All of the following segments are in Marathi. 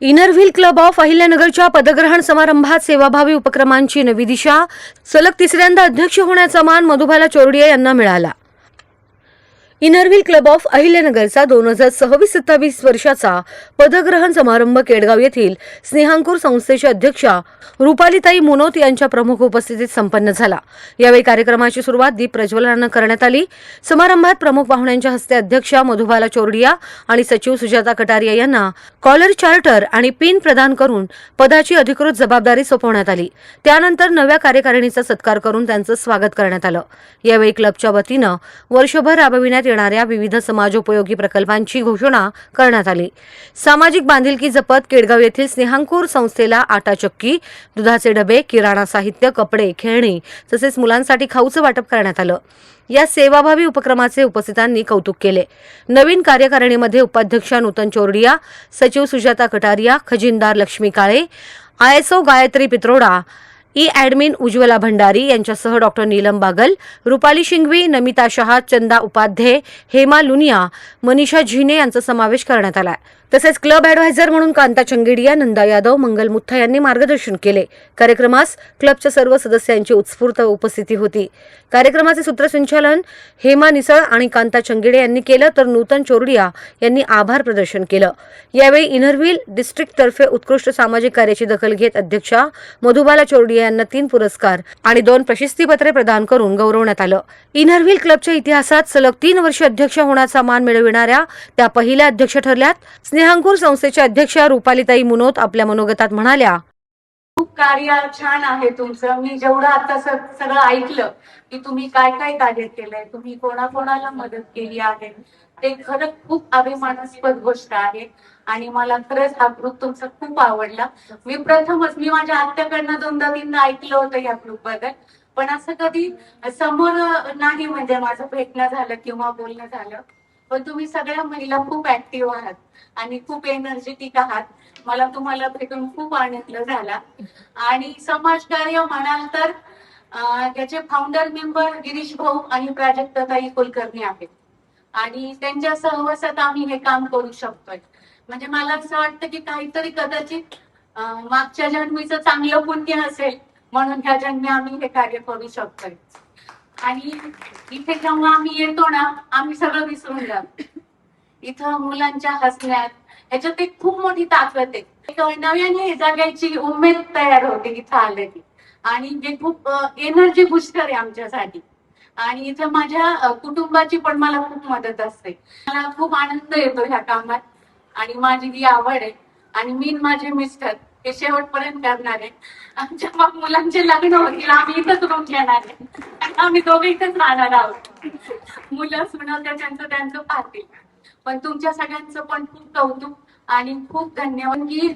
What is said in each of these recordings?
इनरव्हील क्लब ऑफ अहिल्यानगरच्या पदग्रहण समारंभात सेवाभावी उपक्रमांची नवी दिशा. सलग तिसऱ्यांदा अध्यक्ष होण्याचा मान मधुबाला चोरडिया यांना मिळाला. इनरव्हील क्लब ऑफ अहिल्यानगरचा 2026-27 वर्षाचा पदग्रहण समारंभ केडगाव येथील स्नेहांकुर संस्थेच्या अध्यक्षा रुपालीताई मुनोत यांच्या प्रमुख उपस्थितीत संपन्न झाला. यावेळी कार्यक्रमाची सुरुवात दीप प्रज्वलनानं करण्यात आली. समारंभात प्रमुख पाहुण्यांच्या हस्ते अध्यक्षा मधुबाला चोरडिया आणि सचिव सुजाता कटारिया यांना कॉलर चार्टर आणि पिन प्रदान करून पदाची अधिकृत जबाबदारी सोपवण्यात आली. त्यानंतर नव्या कार्यकारिणीचा सत्कार करून त्यांचं स्वागत करण्यात आलं. यावेळी क्लबच्या वतीनं वर्षभर राबविण्यात येणाऱ्या विविध समाजोपयोगी प्रकल्पांची घोषणा करण्यात आली. सामाजिक बांधिलकी जपत केडगाव येथील स्नेहांकुर संस्थेला आटा चक्की, दुधाचे डबे, किराणा साहित्य, कपडे, खेळणी तसेच मुलांसाठी खाऊचं वाटप करण्यात आलं. या सेवाभावी उपक्रमाचे उपस्थितांनी कौतुक केले. नवीन कार्यकारिणीमध्ये उपाध्यक्षा नूतन चोरडिया, सचिव सुजाता कटारिया, खजिनदार लक्ष्मी काळे, ISO गायत्री पित्रोडा, ॲडमिन उज्ज्वला भंडारी यांच्यासह डॉक्टर नीलम बागल, रुपाली शिंगवी, नमिता शहा, चंदा उपाध्ये, हेमा लुनिया, मनीषा झिने यांचा समावेश करण्यात आला. तसेच क्लब ॲडव्हायझर म्हणून कांता चंगेडिया, नंदा यादव, मंगल मुथा यांनी मार्गदर्शन केले. कार्यक्रमास क्लबच्या सर्व सदस्यांची उत्स्फूर्त उपस्थिती होती. कार्यक्रमाचे सूत्रसंचालन हेमा निसळ आणि कांता चंगेडे यांनी केलं, तर नूतन चोरडिया यांनी आभार प्रदर्शन केलं. यावेळी इनरव्हील डिस्ट्रिक्टतर्फे उत्कृष्ट सामाजिक कार्याची दखल घेत अध्यक्षा मधुबाला चोरडिया यांना 3 पुरस्कार आणि 2 प्रशस्तीपत्रे प्रदान करून गौरवण्यात आलं. इनरव्हील क्लबच्या इतिहासात सलग 3 वर्षे अध्यक्ष होण्याचा मान मिळविणाऱ्या त्या पहिल्या अध्यक्ष ठरल्यात. स्नेहांकुर संस्थेच्या अध्यक्षा रुपालीताई मुनोत आपल्या मनोगतात म्हणाल्या, खूप कार्य छान आहे तुमचं. मी जेवढं आता सगळं ऐकलं की तुम्ही काय काय कार्य केलंय, तुम्ही कोणाकोणाला मदत केली आहे, ते खरंच खूप अभिमानास्पद गोष्ट आहे आणि मला खरंच हा ग्रुप तुमचा खूप आवडला. मी माझ्या आत्याकडनं 2दा-3दा ऐकलं होतं या ग्रुप बद्दल, पण असं कधी समोर नाही म्हणजे माझं भेटणं झालं किंवा बोलणं झालं. पण तुम्ही सगळ्या महिला खूप ऍक्टिव्ह आहात आणि खूप एनर्जेटिक आहात. मला तुम्हाला भेटून खूप आनंद झाला. आणि समाजकार्य म्हणाल तर त्याचे फाउंडर मेंबर गिरीश भाऊ आणि प्राजक्ताताई कुलकर्णी आहेत आणि त्यांच्या सहवासात आम्ही हे काम करू शकतोय. म्हणजे मला असं वाटतं की काहीतरी कदाचित मागच्या जन्मीचं चांगलं पुण्य असेल म्हणून ह्या जन्मी आम्ही हे कार्य करू शकतोय. आणि इथे जेव्हा आम्ही येतो ना, आम्ही सगळं विसरून जातो. इथं मुलांच्या हसण्यात ह्याच्यात एक खूप मोठी ताकद आहे. एक नव्याने जगायची उमेद तयार होते इथं आले की, आणि जे खूप एनर्जी बुस्टर आहे आमच्यासाठी. आणि इथं माझ्या कुटुंबाची पण मला खूप मदत असते. मला खूप आनंद येतो ह्या कामात आणि माझी जी आवड आहे. आणि मी माझे मिस्टर हे शेवटपर्यंत करणार आहे. आमच्या मग मुलांचे लग्न होतील, आम्ही इथंच रूम घेणार आहे. आम्ही दोघे इथंच राहणार आहोत. मुलं सुना त्यांचं पाहतील. पण तुमच्या सगळ्यांचं पण खूप कौतुक आणि खूप धन्यवाद की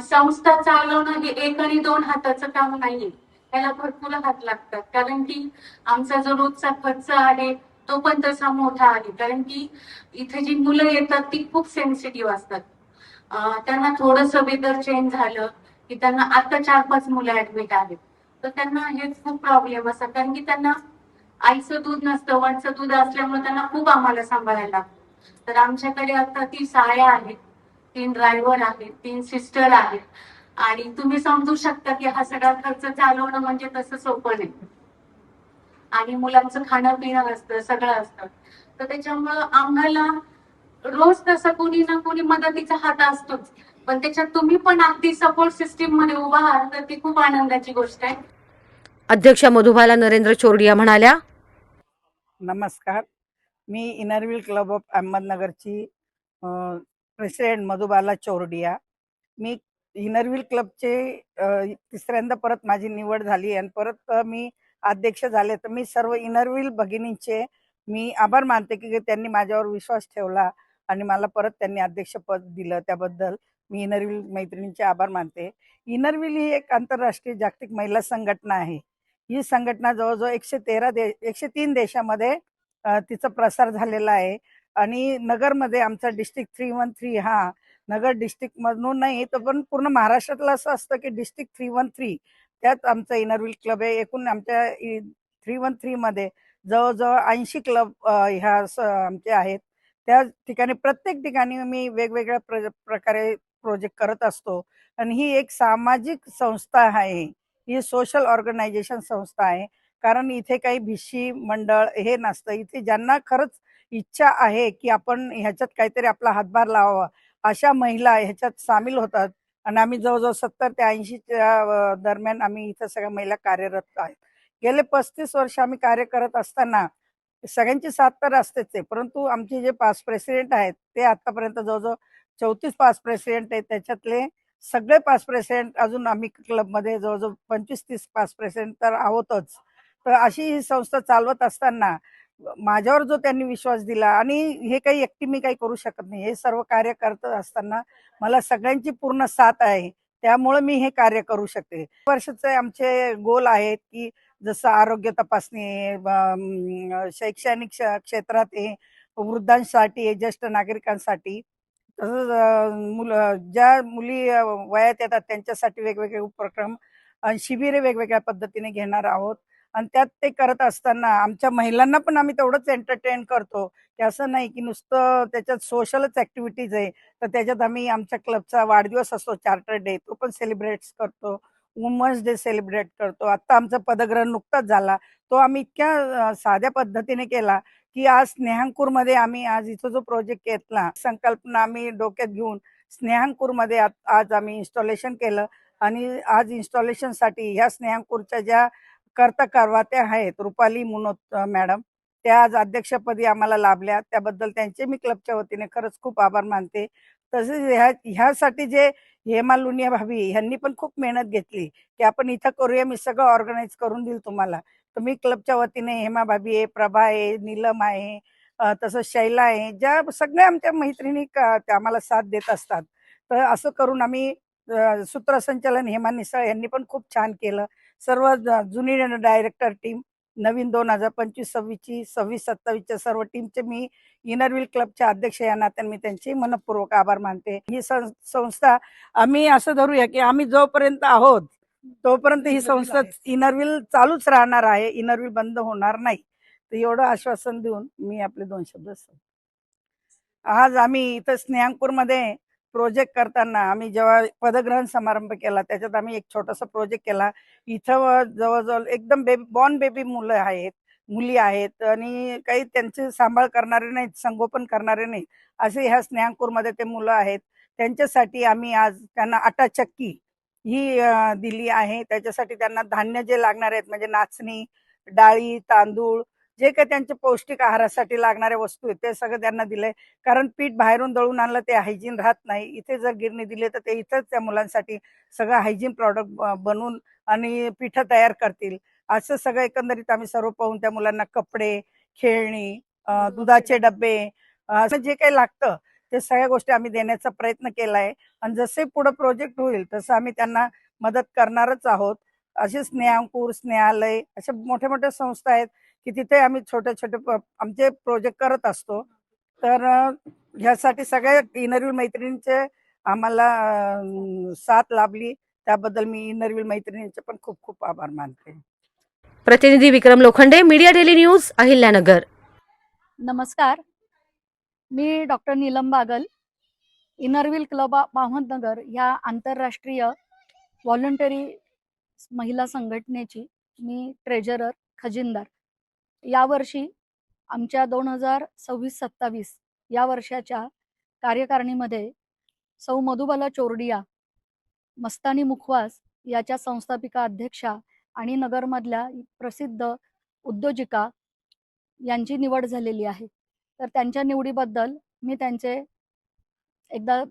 संस्था चालवणं हे 1 आणि 2 हाताचं काम नाहीये. त्याला भरपूर हात लागतात, कारण की आमचा जो रोजचा खर्च आहे तो पण तसा मोठा आहे. कारण की इथे जी मुलं येतात ती खूप सेन्सिटिव्ह असतात. त्यांना थोडंसं वेदर चेंज झालं की त्यांना आता 4-5 मुलं ऍडमिट आहेत, तर त्यांना हे खूप प्रॉब्लेम असतात. कारण की त्यांना आईचं दूध नसतं, वणचं दूध असल्यामुळे त्यांना खूप आम्हाला सांभाळायला लागतं. तर आमच्याकडे आता 30 आया आहेत, 3 ड्रायव्हर आहेत, 3 सिस्टर आहेत. आणि तुम्ही समजू शकता की हा सगळा खर्च चालवणं म्हणजे तसं सोपं नाही. आणि मुलांचं खाणं पिणं असतं, सगळं असतं. तर त्याच्यामुळं आम्हाला रोज तसं कोणी ना कोणी मदतीचा हात असतोच. पण त्याच्यात तुम्ही पण अगदी सपोर्ट सिस्टीम मध्ये उभा आहात, तर ती खूप आनंदाची गोष्ट आहे. अध्यक्षा मधुबाला नरेंद्र चोरडिया म्हणाल्या, नमस्कार. मी इनरव्हील क्लब ऑफ अहमदनगरची प्रेसिडेंट मधुबाला चोरडिया. मी इनरव्हील क्लबचे तिसऱ्यांदा परत माझी निवड झाली आणि परत मी अध्यक्ष झाले. तर मी सर्व इनरव्हील भगिनींचे मी आभार मानते की त्यांनी माझ्यावर विश्वास ठेवला आणि मला परत त्यांनी अध्यक्षपद दिलं. त्याबद्दल मी इनरव्हील मैत्रिणींचे आभार मानते. इनरव्हील ही एक आंतरराष्ट्रीय जागतिक महिला संघटना आहे. ही संघटना जवळजवळ 103 देशामध्ये तिचा प्रसार झालेला आहे. आणि नगरमध्ये आमचा डिस्ट्रिक्ट 313 हा नगर डिस्ट्रिक्ट मधून नाही, तर पण पूर्ण महाराष्ट्रातलं असं असतं की डिस्ट्रिक्ट 313 त्यात आमचा इनरव्हील क्लब आहे. एकूण आमच्या 313 मध्ये जवळजवळ 80 क्लब ह्या आमचे आहेत. त्या ठिकाणी प्रत्येक ठिकाणी मी वेगवेगळ्या प्रकारे प्रोजेक्ट करत असतो. आणि ही एक सामाजिक संस्था आहे, ही सोशल ऑर्गनायझेशन संस्था आहे. कारण इथे काही भिशी मंडळ हे नसतं. इथे ज्यांना खरंच इच्छा आहे की आपण ह्याच्यात काहीतरी आपला हातभार लावावा, अशा महिला ह्याच्यात सामील होतात. आणि आम्ही जवळजवळ 70 ते 80च्या दरम्यान आम्ही इथं सगळ्या महिला कार्यरत आहेत. गेले 35 वर्ष आम्ही कार्य करत असताना सगळ्यांची साथ तर असतेच आहे, परंतु आमचे जे पास्ट प्रेसिडेंट आहेत ते आतापर्यंत जवळजवळ 34 पास्ट प्रेसिडेंट आहेत. त्याच्यातले सगळे पास्ट प्रेसिडेंट अजून आम्ही क्लबमध्ये जवळजवळ 25-30 पास्ट प्रेसिडेंट तर आहोतच. तर अशी ही संस्था चालवत असताना माझ्यावर जो त्यांनी विश्वास दिला, आणि हे काही एकटी मी काही करू शकत नाही, हे सर्व कार्य करत असताना मला सगळ्यांची पूर्ण साथ आहे. त्यामुळे मी हे कार्य करू शकते. वर्षाचे आमचे गोल आहेत की जसं आरोग्य तपासणी आहे, शैक्षणिक क्षेत्रात आहे, वृद्धांसाठी आहे, ज्येष्ठ नागरिकांसाठी. तसंच मुलं ज्या मुली वयात येतात त्यांच्यासाठी वेगवेगळे उपक्रम आणि शिबिरे वेगवेगळ्या पद्धतीने घेणार आहोत. आणि त्यात ते करत असताना आमच्या महिलांना पण आम्ही तेवढंच एंटरटेन करतो, की असं नाही की नुसतं त्याच्यात सोशलच ॲक्टिव्हिटीज आहे. तर त्याच्यात आम्ही आमच्या क्लबचा वाढदिवस असतो, चार्टर डे, तो पण सेलिब्रेट करतो. वुमन्स डे सेलिब्रेट करतो. आता आमचा पदग्रहण नुकताच झाला. तो आम्ही इतक्या साध्या पद्धतीने केला, की आज स्नेहांकूरमध्ये आम्ही आज इथं जो प्रोजेक्ट घेतला, संकल्पना आम्ही डोक्यात घेऊन स्नेहांकूरमध्ये आज आम्ही इन्स्टॉलेशन केलं. आणि आज इन्स्टॉलेशनसाठी ह्या स्नेहांकूरच्या ज्या कर्ता करवात्या आहेत, रुपाली मुनोत मॅडम, त्या आज अध्यक्षपदी आम्हाला लाभल्या. त्याबद्दल त्यांचे मी क्लबच्या वतीने खरंच खूप आभार मानते. तसेच ह्यासाठी जे हेमा लुनिया भाभी ह्यांनी पण खूप मेहनत घेतली, की आपण इथं करूया, मी सगळं ऑर्गनाइज करून देईल तुम्हाला. तर मी क्लबच्या वतीने हेमा भाभी आहे, प्रभा आहे, नीलम आहे, तसंच शैला आहे, ज्या सगळ्या आमच्या मैत्रिणी त्या आम्हाला साथ देत असतात. तर असं करून आम्ही सूत्रसंचालन हेमा निसळ यांनी पण खूप छान केलं. सर्व जुनी डायरेक्टर टीम, नवीन 2025-26ची 26-27च्या सर्व टीमचे मी इनरव्हील क्लबच्या अध्यक्ष या नात्याने मी त्यांचे मनःपूर्वक आभार मानते. ही संस्था आम्ही असं धरूया की आम्ही जोपर्यंत आहोत तोपर्यंत ही संस्था इनरव्हील चालूच राहणार आहे, इनरव्हील बंद होणार नाही. तर एवढं आश्वासन देऊन मी आपले 2 शब्द संपवते. आज आम्ही इथं स्नेहांकूरमध्ये प्रोजेक्ट करताना आम्ही जेव्हा पदग्रहण समारंभ केला, त्याच्यात आम्ही एक छोटासा प्रोजेक्ट केला. इथं जवळ एकदम बॉर्न बेबी मुलं आहेत, मुली आहेत आणि काही त्यांचे सांभाळ करणारे नाहीत, संगोपन करणारे नाहीत, असे ह्या स्नेहांकूरमध्ये ते मुलं आहेत. त्यांच्यासाठी आम्ही आज त्यांना आटा चक्की ही दिली आहे. त्याच्यासाठी त्यांना धान्य जे लागणार आहेत म्हणजे नाचणी, डाळी, तांदूळ, जे काही त्यांचे पौष्टिक आहारासाठी लागणाऱ्या वस्तू आहेत ते सगळं त्यांना दिलंय. कारण पीठ बाहेरून दळून आणलं ते हायजीन राहत नाही. इथे जर गिरणी दिली तर ते इथंच त्या मुलांसाठी सगळं हायजीन प्रॉडक्ट बनवून आणि पिठं तयार करतील. असं सगळं एकंदरीत आम्ही सर्व पाहून त्या मुलांना कपडे, खेळणी, दुधाचे डब्बे, असं जे काही लागतं ते सगळ्या गोष्टी आम्ही देण्याचा प्रयत्न केलाय. आणि जसे पुढे प्रोजेक्ट होईल तसं आम्ही त्यांना मदत करणारच आहोत. असे स्नेहांकूर, स्नेहालय अशा मोठ्या मोठ्या संस्था आहेत की तिथे आम्ही छोटे छोटे आमचे प्रोजेक्ट करत असतो. तर ह्यासाठी सगळ्या इनरव्हील मैत्रिणींचे आम्हाला साथ लाभली. त्याबद्दल मी इनरव्हील मैत्रिणींचे पण खूप खूप आभार मानते. प्रतिनिधी Vikram Lokhande, media daily news, Ahilyanagar. नमस्कार, मी doctor Neelam Bagal, Inner Wheel club of Ahmednagar ह्या आंतरराष्ट्रीय व्हॉलंटरी महिला संघटनेची मी ट्रेजरर, खजिनदार. यावर्षी आमच्या 2026-27 या वर्षाच्या कार्यकारिणीमध्ये सौ मधुबाला चोरडिया, मस्तानी मुखवास याच्या संस्थापिका अध्यक्षा आणि नगरमधल्या प्रसिद्ध उद्योजिका यांची निवड झालेली आहे. तर त्यांच्या निवडीबद्दल मी त्यांचे एकदा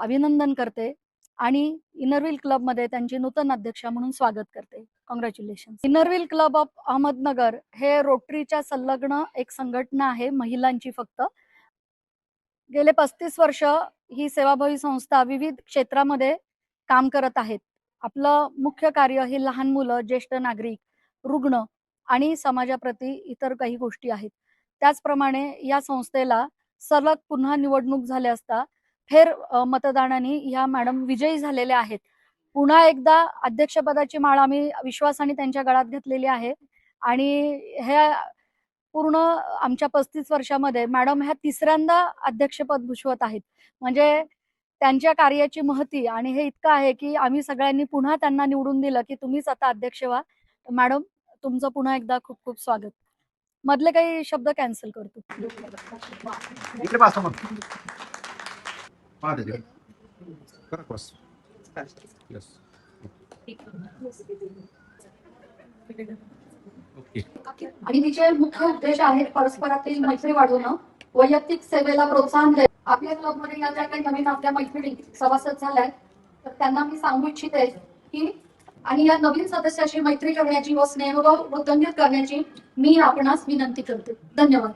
अभिनंदन करते आणि इनरव्हील क्लबमध्ये त्यांची नूतन अध्यक्षा म्हणून स्वागत करते. Congratulation. Inner Wheel club of Ahmednagar हे रोटरीच्या संलग्न एक संघटना आहे, महिलांची फक्त. गेले 35 वर्ष ही सेवाभावी संस्था विविध क्षेत्रामध्ये काम करत आहेत. आपलं मुख्य कार्य हे लहान मुलं, ज्येष्ठ नागरिक, रुग्ण आणि समाजाप्रती इतर काही गोष्टी आहेत. त्याचप्रमाणे या संस्थेला सलग पुन्हा निवडणूक झाल्या असता फेर मतदानाने ह्या मॅडम विजयी झालेल्या आहेत. पुन्हा एकदा अध्यक्षपदाची माळ आम्ही विश्वासाने त्यांच्या गळ्यात घातलेली आहे आणि हे पूर्ण आमच्या 35 वर्षामध्ये मॅडम ह्या तिसऱ्यांदा अध्यक्षपद भूषवत आहेत. म्हणजे त्यांच्या कार्याची महती आणि हे इतकं आहे की आम्ही सगळ्यांनी पुन्हा त्यांना निवडून दिलं की तुम्हीच आता अध्यक्ष व्हा. मॅडम, तुमचं पुन्हा एकदा खूप खूप स्वागत. मधले काही शब्द कॅन्सल करतो. इकडे पाहा समोर. पाहा त्याच्याकडे. करा cross. Yes. Okay. आणि तिचे मुख्य उद्देश आहेत परस्परातील मैत्री वाढवणं, वैयक्तिक सेवेला प्रोत्साहन देणं. आपल्या क्लबमध्ये या ज्या काही नवीन आपल्या मैत्रिणी सभासद झाल्या तर त्यांना मी सांगू इच्छिते की आणि या नवीन सदस्याशी मैत्री करण्याची व स्नेह वृद्धिंगित करण्याची मी आपणास विनंती करते. धन्यवाद.